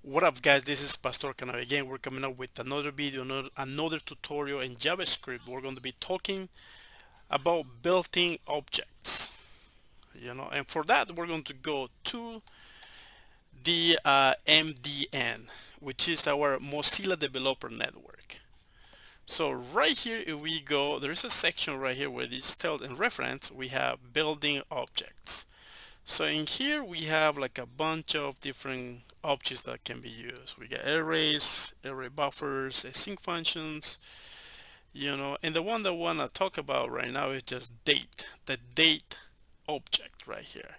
What up, guys? This is Pastor Canal. Again, we're coming up with another video, another tutorial in JavaScript. We're going to be talking about built-in objects, and for that, we're going to go to the MDN, which is our Mozilla Developer Network. So right here, if we go, there is a section right here where it's told in reference, we have building objects. So in here we have like a bunch of different objects that can be used. We got arrays, array buffers, async functions, and the one that I want to talk about right now is just date, the date object right here.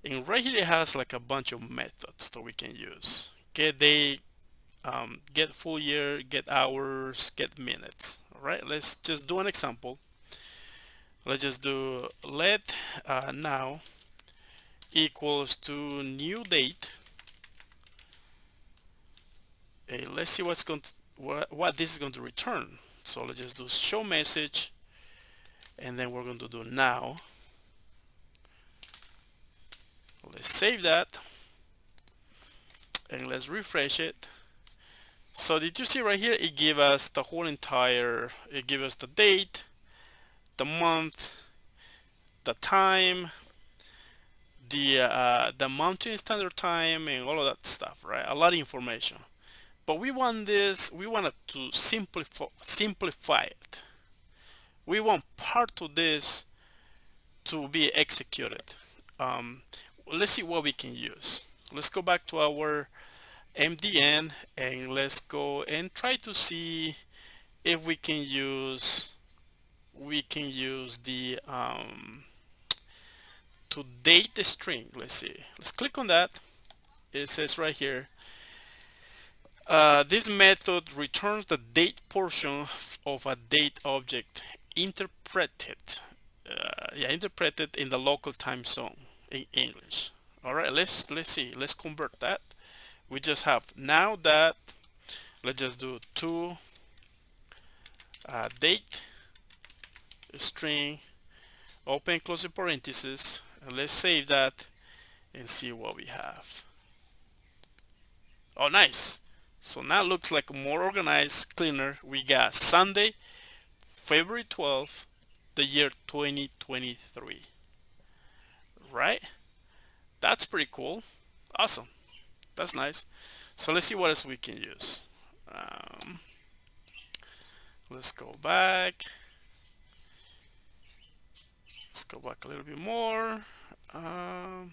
And right here it has like a bunch of methods that we can use. Get date, get full year, get hours, get minutes. All right, let's just do an example. Let's just do let now equals to new date. Hey, let's see what this is going to return. So let's just do show message, and then we're going to do now. Let's save that, and let's refresh it. So did you see right here? It gives us the whole entire. It gives us the date, the month, the time, the Mountain Standard Time, and all of that stuff. Right? A lot of information. But we want this. We want to simplify it. We want part of this to be executed. Um, let's see what we can use. Let's go back to our MDN and let's go and try to see if we can use the to date the string. Let's see. Let's click on that. It says right here. This method returns the date portion of a date object interpreted. Interpreted in the local time zone in English. All right, let's see. Let's convert that. We just have now that. Let's just do to date string open closing parentheses, and let's save that and see what we have. Oh, nice. So now it looks like more organized, cleaner. We got Sunday, February 12th, the year 2023. Right? That's pretty cool. Awesome. That's nice. So let's see what else we can use. Let's go back. Let's go back a little bit more. And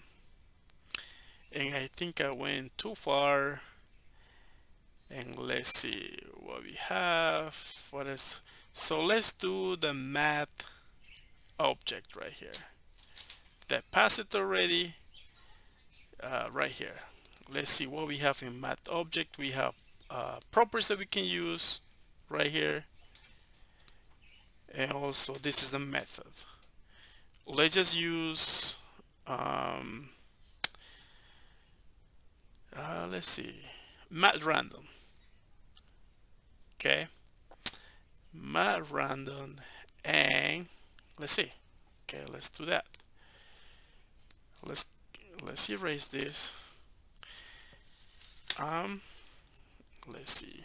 I think I went too far. And let's see what we have. What is so let's do the math object right here. That passed it already. Right here. Let's see what we have in math object. We have properties that we can use right here, and also this is the method. Let's just use let's see, math random. Okay, math random, and let's see. Okay, let's do that. Let's erase this. Let's see.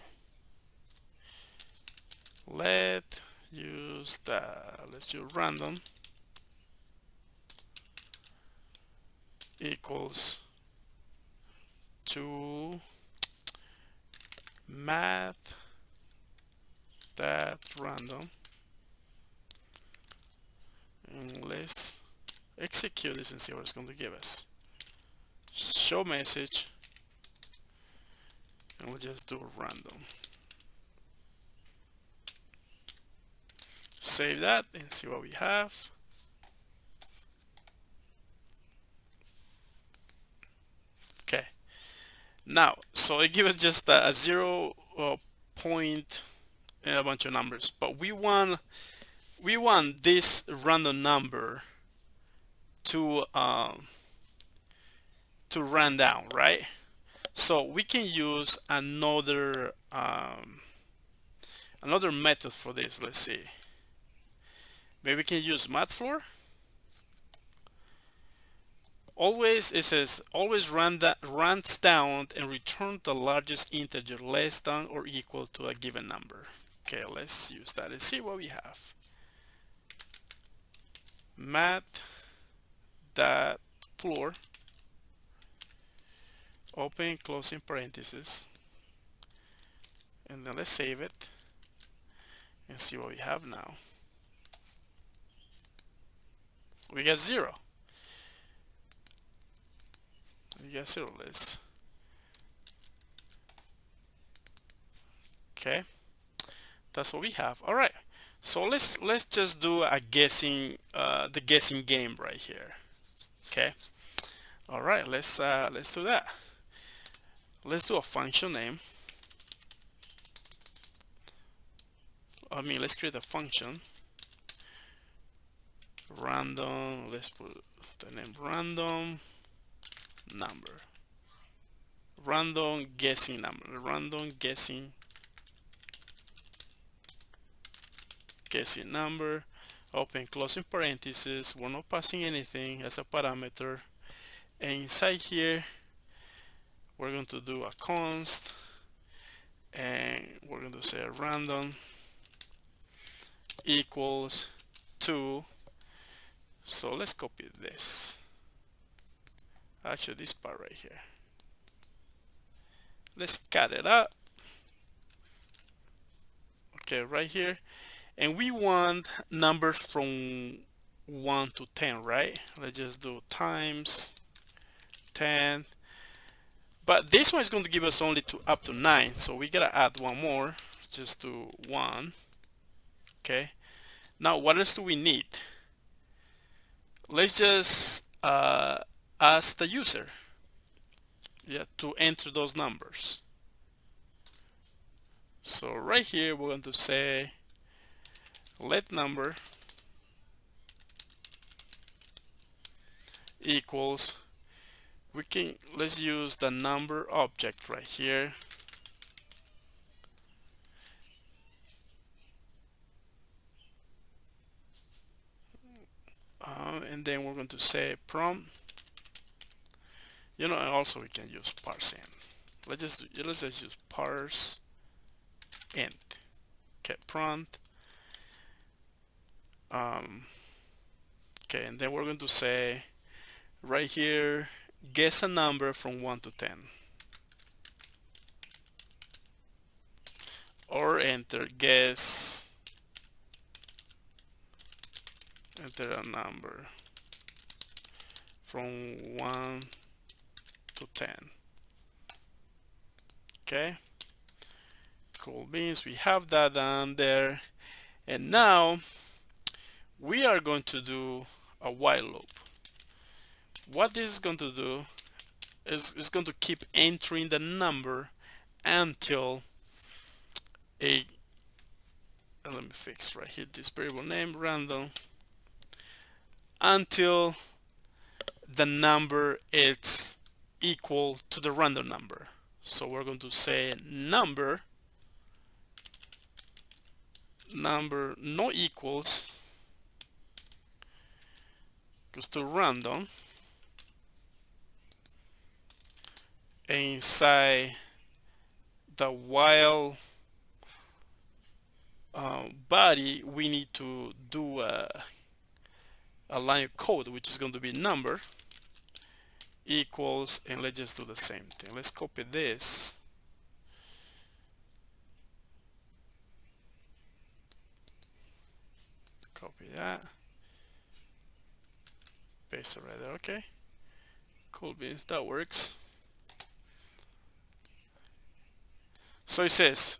Let's use random equals to math that random, and let's execute this and see what it's going to give us. Show message, and we'll just do random. Save that and see what we have. Okay, now so it gives us just a 0 point and a bunch of numbers, but we want this random number to run down, right? So we can use another method for this. Let's see. Maybe we can use Mathlore. Always, it says always runs down and return the largest integer less than or equal to a given number. Okay, let's use that and see what we have. Math dot floor, open closing parentheses, and then let's save it and see what we have now. We got 0. We got 0. Let's, okay, that's what we have. All right, so let's just do a guessing, the guessing game right here. Okay, all right, let's do that. Let's do a function name. Let's create a function random. Let's put the name random number, random guessing number, random guessing number, open closing parentheses. We're not passing anything as a parameter, and inside here we're going to do a const, and we're going to say random equals 2. So let's copy this, actually this part right here, let's cut it up. Okay, right here, and we want numbers from 1 to 10, right? Let's just do times 10, but this one is going to give us only to up to 9, so we gotta add one more. Just do 1. Okay, now what else do we need? Let's just ask the user, yeah, to enter those numbers. So right here we're going to say let number equals, let's use the number object right here, and then we're going to say prompt, and also we can use parse int. Let's just use parse int. Okay, prompt, okay, and then we're going to say right here, guess a number from 1 to 10, or enter enter a number from 1 to 10. Okay, cool beans, we have that down there, and now we are going to do a while loop. What this is going to do is going to keep entering the number until let me fix right here this variable name random, until the number is equal to the random number. So we're going to say number no equals goes to random, and inside the while body we need to do a line of code, which is going to be number equals, and let's just do the same thing. Let's copy this, copy that, paste it right there. Okay, cool beans, that works. So it says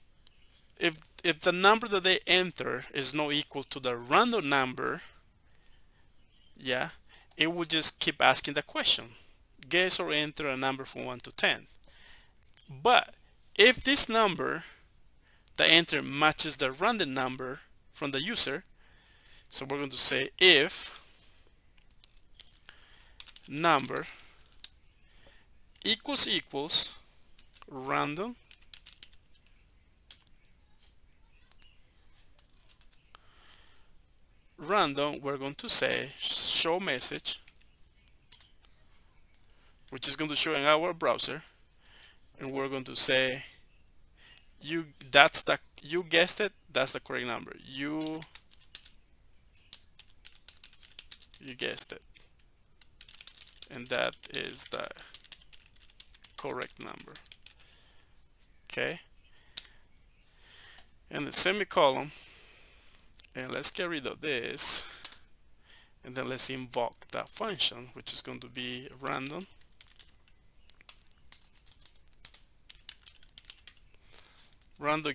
if the number that they enter is not equal to the random number, yeah, it will just keep asking the question, guess or enter a number from 1 to 10. But if this number the enter matches the random number from the user, so we're going to say if number equals random we're going to say show message which is going to show in our browser, and we're going to say you guessed it, that's the correct number. You guessed it, and that is the correct number. Okay, and the semicolon, and let's get rid of this, and then let's invoke that function, which is going to be random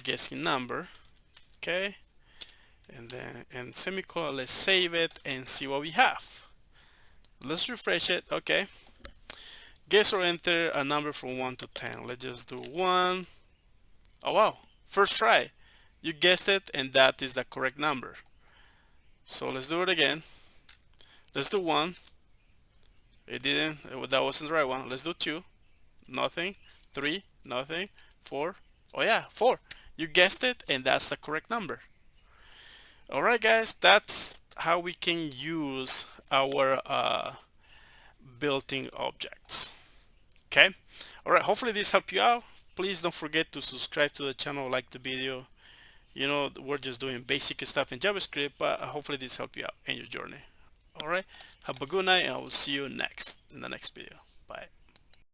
guessing number. Okay, and then and semicolon, let's save it and see what we have. Let's refresh it. Okay, guess or enter a number from 1 to 10. Let's just do 1. Oh wow, first try, you guessed it, and that is the correct number. So let's do it again. Let's do 1. It didn't, that wasn't the right one. Let's do 2. Nothing. 3. Nothing. 4. Oh yeah, 4. You guessed it, and that's the correct number. Alright guys, that's how we can use our built-in objects. Okay, alright, hopefully this helped you out. Please don't forget to subscribe to the channel, like the video. You know, we're just doing basic stuff in JavaScript, but hopefully this helped you out in your journey. Alright, have a good night, and I will see you in the next video. Bye.